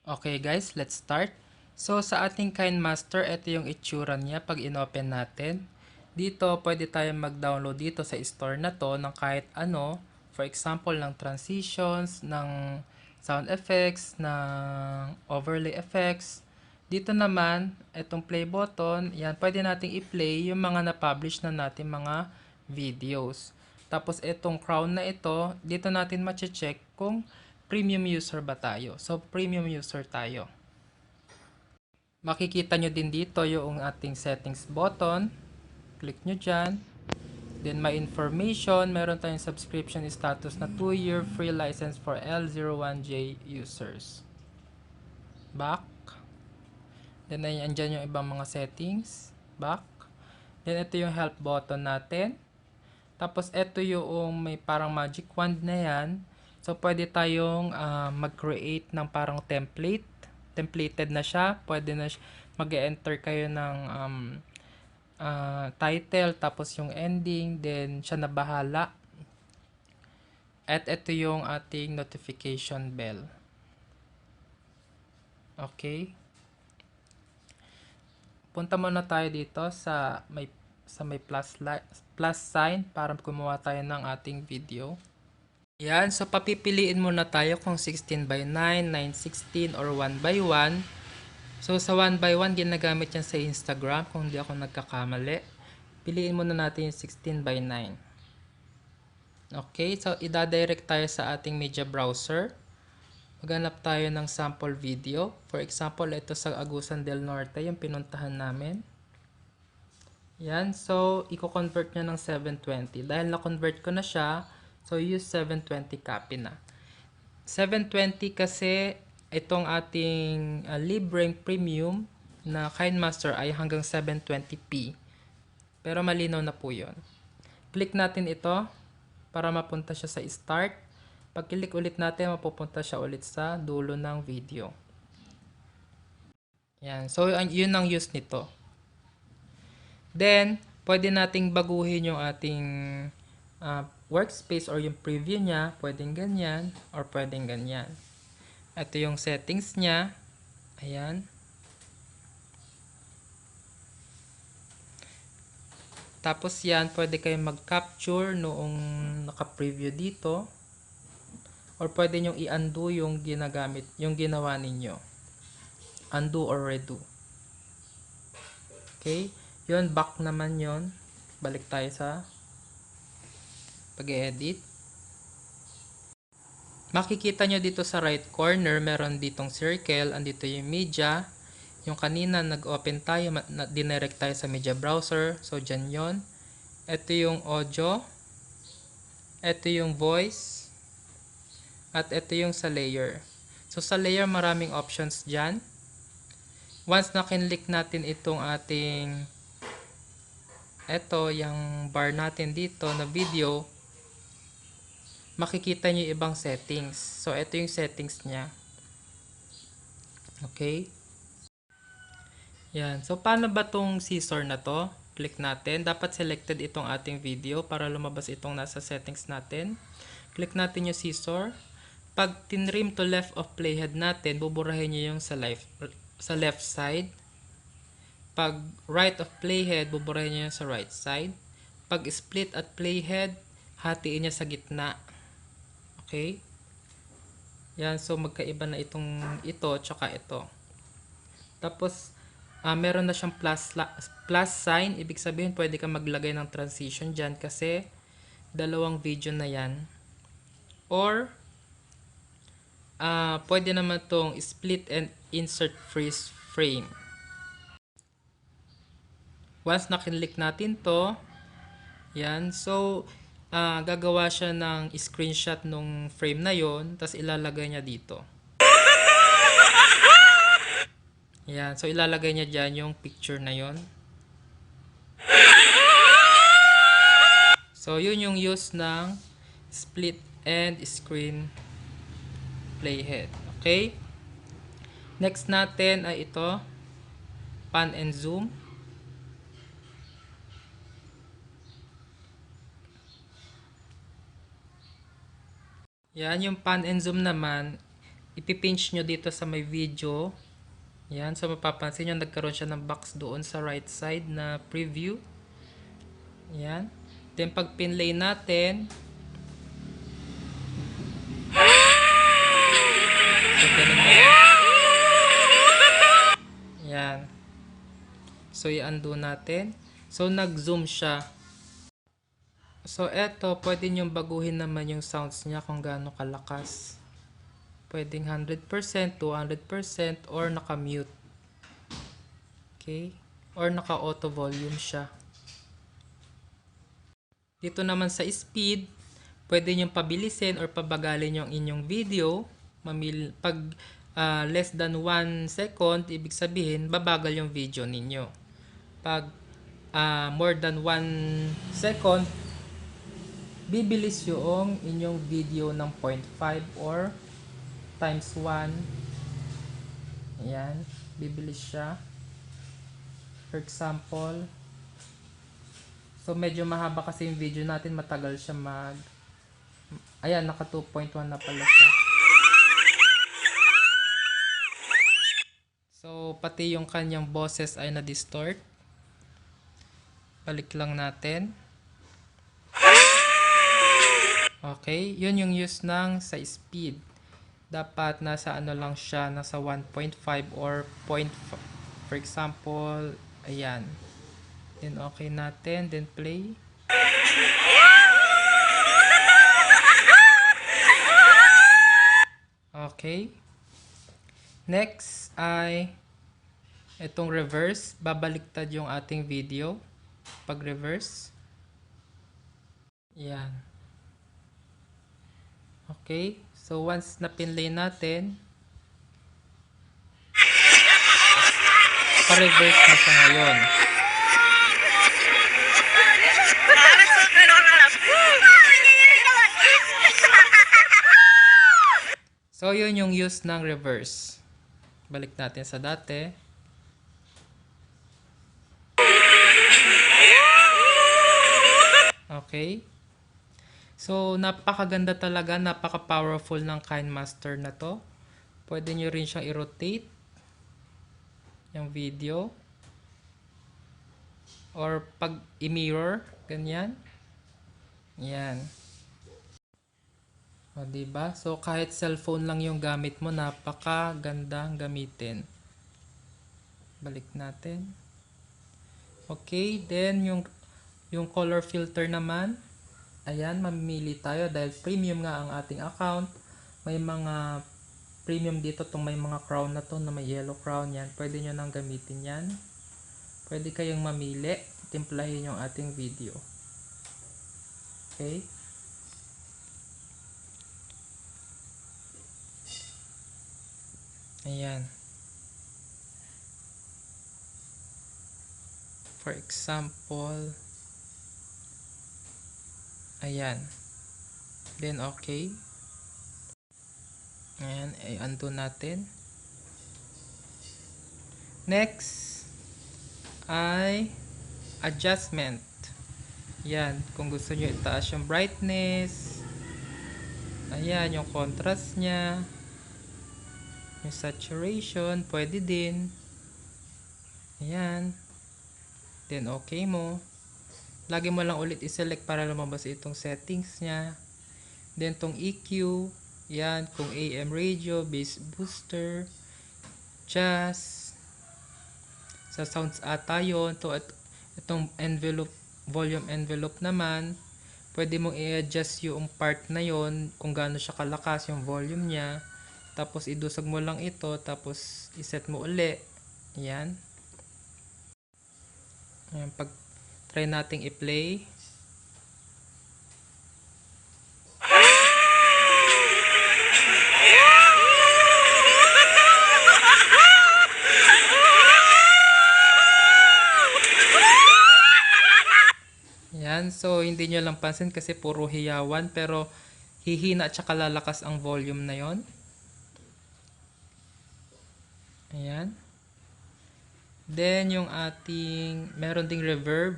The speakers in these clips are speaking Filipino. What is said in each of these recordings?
Okay guys, let's start. So sa ating Kinemaster, ito yung itsura niya pag inopen natin. Dito, pwede tayong mag-download dito sa store na to ng kahit ano. For example, ng transitions, ng sound effects, ng overlay effects. Dito naman, itong play button, yan, pwede nating i-play yung mga na-publish na natin mga videos. Tapos itong crown na ito, dito natin ma-check kung premium user ba tayo. So, premium user tayo. Makikita nyo din dito yung ating settings button. Click nyo dyan. Then, my information. Meron tayong subscription status na 2-year free license for L01J users. Back. Then, andyan yung ibang mga settings. Back. Then, ito yung help button natin. Tapos, ito yung may parang magic wand na yan. So, pwede tayong mag-create ng parang template. Templated na siya. Pwede na mag-enter kayo ng title, tapos yung ending, then siya na bahala. At ito yung ating notification bell. Okay. Punta muna tayo dito sa may plus sign para gumawa tayo ng ating video. Yan, so papipiliin muna tayo kung 16:9, 9:16 or 1:1. So sa 1:1 ginagamit yan sa Instagram kung hindi ako nagkakamali. Piliin muna natin yung 16:9. Okay, so ida-direct tayo sa ating media browser. Maghanap tayo ng sample video. For example, ito sa Agusan del Norte yung pinuntahan namin. Yan, so i-convert nyo ng 720. Dahil na-convert ko na siya, so use 720 copy na. 720 kasi itong ating libreng premium na Kinemaster ay hanggang 720p. Pero malinaw na po yun. Click natin ito para mapunta siya sa start. Pag click ulit natin, mapupunta siya ulit sa dulo ng video. Yan. So, yun ang use nito. Then, pwede nating baguhin yung ating workspace or yung preview niya. Pwedeng ganyan or pwedeng ganyan. Ito yung settings niya. Ayan. Tapos yan, pwede kayong mag-capture noong naka-preview dito. Or pwede nyo i-undo yung ginagamit, yung ginawa ninyo. Undo or redo. Okay? Yun, back naman yun. Balik tayo sa pag-edit. Makikita nyo dito sa right corner, meron ditong circle. Andito yung media. Yung kanina, nag-open tayo, dinirect tayo sa media browser. So, dyan yun. Ito yung audio. Ito yung voice. At ito yung sa layer. So, sa layer, maraming options dyan. Once na kinlik natin itong ating yung bar natin dito na video, makikita nyo ibang settings. So, ito yung settings niya. Okay. Yan. So, paano ba tong scissor na to? Click natin. Dapat selected itong ating video para lumabas itong nasa settings natin. Click natin yung scissor. Pag tinrim to left of playhead natin, buburahin nyo yung sa left side. Pag right of playhead, buburahin nyo yung sa right side. Pag split at playhead, hatiin niya sa gitna. Okay? Yan. So, magkaiba na ito tsaka ito. Tapos, meron na siyang plus sign. Ibig sabihin, pwede ka maglagay ng transition dyan kasi dalawang video na yan. Or, pwede naman tong split and insert freeze frame. Once nakinlik natin to, yan. So, gagawa siya ng screenshot nung frame na yon, tapos ilalagay niya dito. Yan. So, ilalagay niya dyan yung picture na yon. So, yun yung use ng split and screen playhead. Okay? Next natin ay ito, pan and zoom. Yan, yung pan and zoom naman, ipipinch nyo dito sa may video. Yan, so mapapansin nyo nagkaroon siya ng box doon sa right side na preview. Yan. Then pag pinlay natin, so ganun na. Yan. So i-undo natin. So nag-zoom siya. So eto, pwede nyo baguhin naman yung sounds niya kung gaano kalakas. Pwedeng 100%, 200%, or naka-mute. Okay? Or naka-auto volume siya. Dito naman sa speed, pwede nyo pabilisin or pabagalin yung inyong video. Pag less than 1 second, ibig sabihin, babagal yung video ninyo. Pag more than 1 second, bibilis yung inyong video ng 0.5 or times 1. Ayan, bibilis siya. For example, so medyo mahaba kasi yung video natin, matagal siya ayan, naka 2.1 na pala siya. So pati yung kanyang boses ay na-distort. Balik lang natin. Okay, yun yung use ng sa speed. Dapat nasa ano lang siya, nasa 1.5 or 0.5. For example, ayan. Then okay natin, then play. Okay. Next ay itong reverse. Babaliktad yung ating video. Pag reverse. Ayan. Okay. So once na pinlay natin, pa-reverse na siya ngayon. So yun yung use ng reverse. Balik natin sa dati. Okay. So napakaganda talaga, napaka-powerful ng Kinemaster na to. Pwede nyo rin siyang i-rotate yung video. Or pag i-mirror, ganyan. Yan. O, diba? So kahit cellphone lang yung gamit mo, napakagandang gamitin. Balik natin. Okay, then yung color filter naman, ayan, mamimili tayo dahil premium nga ang ating account. May mga premium dito, may mga crown na to na may yellow crown, yan. Pwede nyo nang gamitin yan. Pwede kayong mamili, timplahin yung ating video. Okay. Ayan. For example, ayan. Then okay. Ayan, i-undo natin. Next ay adjustment. Ayan, kung gusto nyo itaas yung brightness. Ayan, yung contrast nya. Yung saturation, pwede din. Ayan. Then okay mo. Lagi mo lang ulit i-select para lumabas itong settings nya. Then tong EQ. Yan, kung AM radio, bass booster, jazz. Sa sounds ata yun. Itong envelope, volume envelope naman. Pwede mong i-adjust yung part na yon kung gaano siya kalakas yung volume nya. Tapos idusog mo lang ito, tapos iset mo uli. Ayan. Ayan, pag try nating i-play. Ayan, so hindi nyo lang pansin kasi puro hiyawan, pero hihina at saka lalakas ang volume na yon. Ayan. Then, yung ating, meron ding reverb.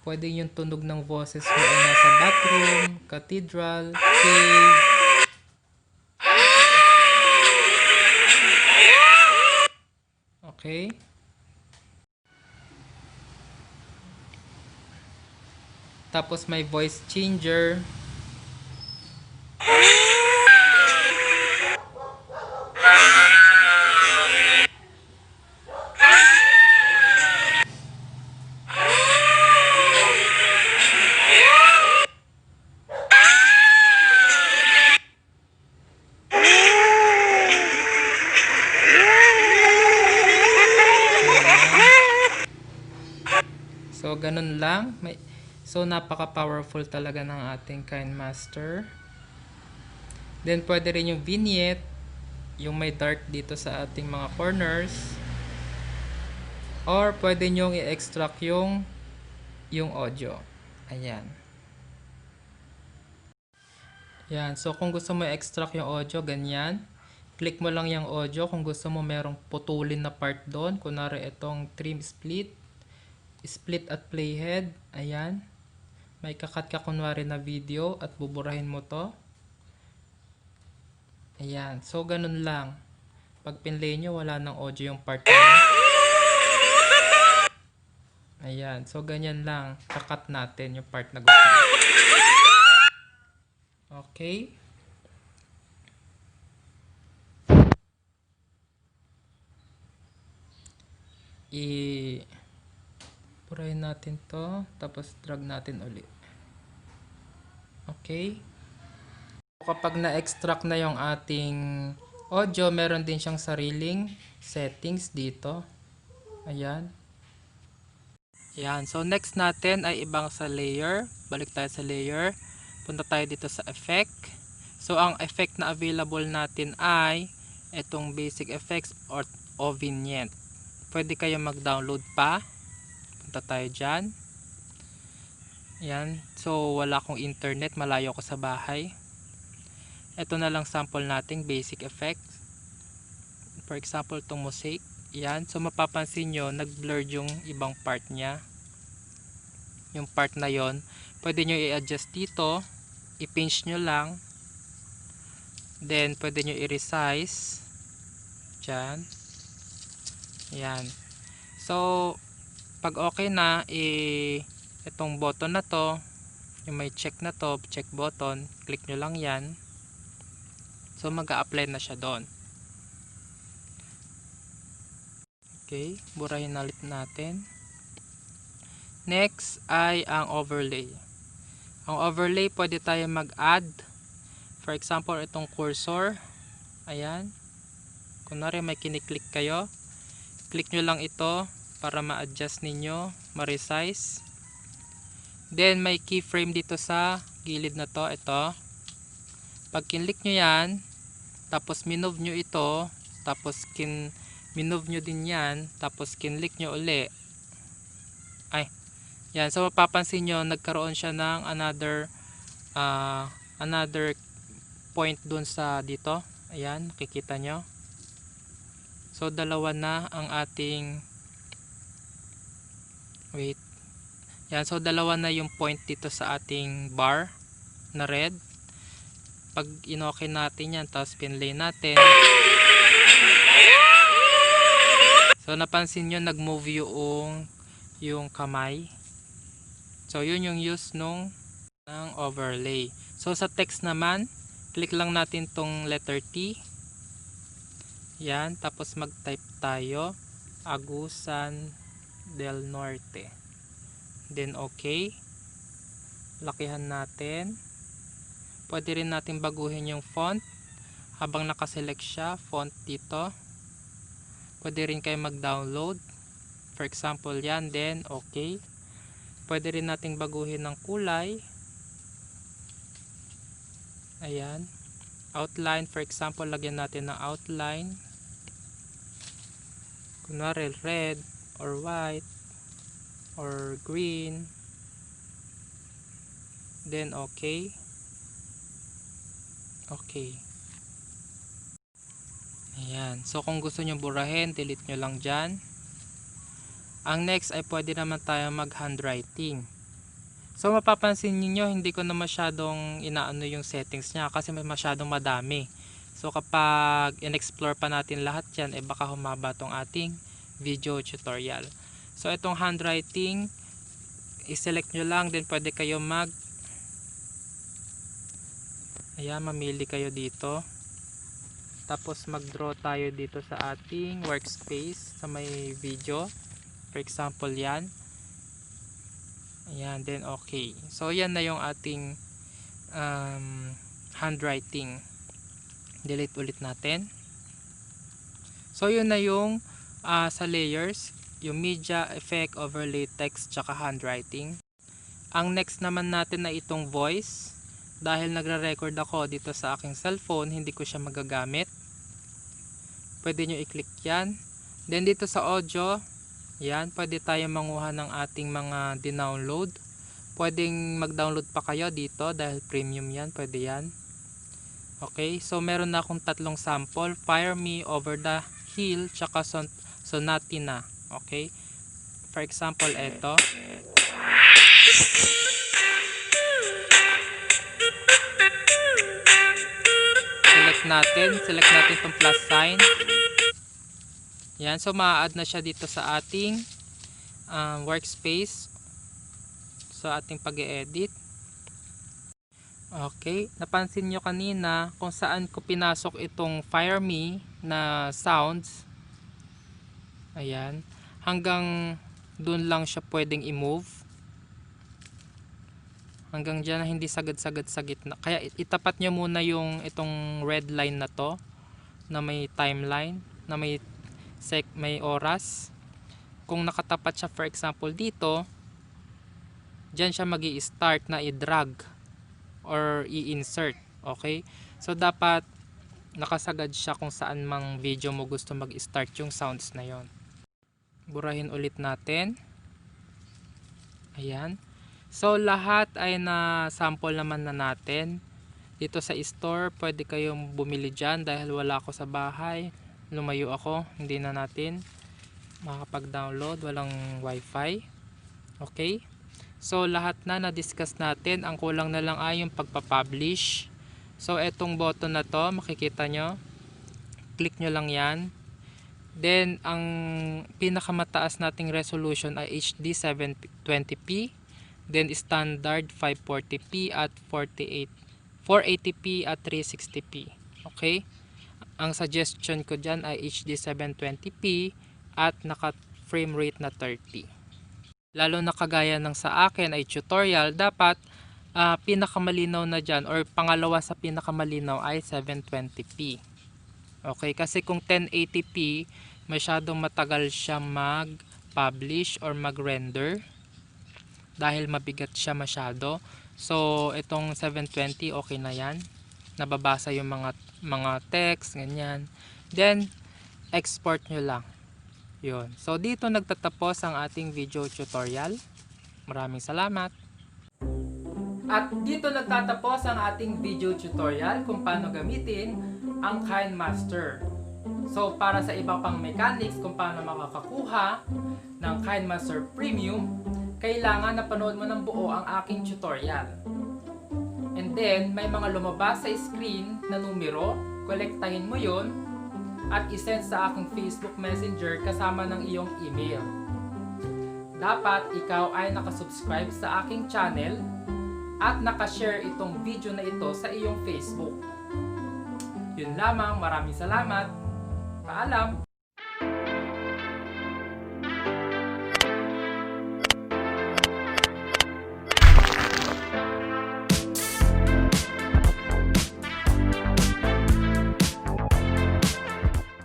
Pwede yung tunog ng boses mo ay nasa bathroom, cathedral, cave. Okay. Tapos may voice changer. So, ganun lang. So, napaka-powerful talaga ng ating Kinemaster. Then, pwede rin yung vignette, yung may dark dito sa ating mga corners. Or, pwede nyong i-extract yung audio. Ayan. Yan. So, kung gusto mo i-extract yung audio, ganyan. Click mo lang yung audio. Kung gusto mo merong putulin na part doon. Kunwari, itong trim split. Split at playhead. Ayan. May kakat ka kunwari na video at buburahin mo to. Ayan. So, ganun lang. Pag pinlay nyo, wala nang audio yung part na. Ayan. So, ganyan lang. Kakat natin yung part na gusto nyo. Okay. Purahin natin to. Tapos, drag natin ulit. Okay. Kapag na-extract na yung ating audio, meron din siyang sariling settings dito. Ayan. Ayan. So, next natin ay ibang sa layer. Balik tayo sa layer. Punta tayo dito sa effect. So, ang effect na available natin ay itong basic effects o vignette. Pwede kayo mag-download pa. Punta tayo dyan. Ayan. So, wala akong internet. Malayo ko sa bahay. Ito na lang sample nating basic effects. For example, itong mosaic. Yan. So, mapapansin nyo, nag-blur yung ibang part niya. Yung part na yon, pwede nyo i-adjust dito. I-pinch nyo lang. Then, pwede nyo i-resize. Diyan. Yan. So, pag okay na, itong button na to, yung may check na to, check button, click nyo lang yan. So, mag-a-apply na siya doon. Okay, burahin ulit natin. Next ay ang overlay. Ang overlay, pwede tayo mag-add. For example, itong cursor. Ayan. Kunwari may kiniklik kayo. Click nyo lang ito para ma-adjust ninyo, ma-resize. Then, may keyframe dito sa gilid na to. Ito. Pag kinlik nyo yan, tapos minove nyo ito, tapos minove nyo din yan, tapos kinlik nyo uli. Ay, yan. So, mapapansin nyo, nagkaroon siya ng another point dun sa dito. Ayan, nakikita nyo. So, dalawa na ang ating wait. Yan, so dalawa na yung point dito sa ating bar na red. Pag in-okay natin yan, tapos pinlay natin. So, napansin nyo, nag-move yung kamay. So, yun yung use ng overlay. So, sa text naman, click lang natin tong letter T. Yan, tapos mag-type tayo, Agusan del Norte. Then, okay. Lakihan natin. Pwede rin natin baguhin yung font. Habang nakaselect siya, font dito. Pwede rin kayo mag-download. For example, yan. Then, okay. Pwede rin natin baguhin ng kulay. Ayan. Outline, for example, lagyan natin ng outline. Kunwari, red or white or green. Then, okay. Okay. Ayan. So, kung gusto nyo burahin, delete nyo lang dyan. Ang next ay pwede naman tayo mag-handwriting. So, mapapansin niyo hindi ko na masyadong inaano yung settings niya kasi may masyadong madami. So kapag in-explore pa natin lahat yan, baka humaba tong ating video tutorial. So itong handwriting, i-select nyo lang, then pwede kayo mamili kayo dito. Tapos mag-draw tayo dito sa ating workspace sa may video. For example yan. Ayan, then okay. So yan na yung ating handwriting. Delete ulit natin. So yun na yung sa layers, yung media, effect, overlay, text, tsaka handwriting. Ang next naman natin na itong voice. Dahil nagre-record ako dito sa aking cellphone, hindi ko siya magagamit. Pwede nyo i-click yan. Then dito sa audio, yan, pwede tayo manguha ng ating mga dinownload. Pwedeng mag-download pa kayo dito dahil premium yan, pwede yan. Okay, so meron na akong tatlong sample, Fire Me, Over the Hill, tsaka Sonatina. Okay, for example, eto. Select natin itong plus sign. Yan, so ma-add na siya dito sa ating workspace, sa ating pag-e-edit. Okay, napansin nyo kanina kung saan ko pinasok itong Fire Me na sounds. Ayan, hanggang dun lang siya pwedeng i-move. Hanggang dyan, hindi sagad-sagad sa gitna. Kaya itapat nyo muna yung itong red line na to, na may timeline, na may oras. Kung nakatapat siya, for example dito, dyan siya magi-start na i-drag or i-insert. Okay, so dapat nakasagad siya kung saan mang video mo gusto mag-start yung sounds na yon. Burahin ulit natin. Ayan, so lahat ay na sample naman na natin. Dito sa store, pwede kayong bumili dyan dahil wala ako sa bahay, lumayo ako, hindi na natin makakapag-download, walang wifi. Okay, so lahat na na-discuss natin. Ang kulang na lang ay yung pagpa-publish. So etong button na to, makikita nyo, click nyo lang yan. Then ang pinakamataas nating resolution ay HD 720p, then standard 540p at 480p at 360p. Okay, ang suggestion ko dyan ay HD 720p at naka frame rate na 30. Lalo na kagaya ng sa akin ay tutorial, dapat pinakamalinaw na dyan or pangalawa sa pinakamalinaw ay 720p. Okay, kasi kung 1080p, masyadong matagal siya mag-publish or mag-render dahil mabigat siya masyado. So itong 720 okay na yan, nababasa yung mga text, ganyan. Then export nyo lang yun. So dito nagtatapos ang ating video tutorial. Maraming salamat. At dito nagtatapos ang ating video tutorial kung paano gamitin ang Kinemaster. So para sa iba pang mechanics kung paano makakakuha ng Kinemaster Premium, kailangan na panood mo ng buo ang aking tutorial. And then may mga lumabas sa screen na numero, kolektahin mo yon at isend sa aking Facebook Messenger kasama ng iyong email. Dapat ikaw ay nakasubscribe sa aking channel at nakashare itong video na ito sa iyong Facebook. Yun lamang, maraming salamat. Paalam!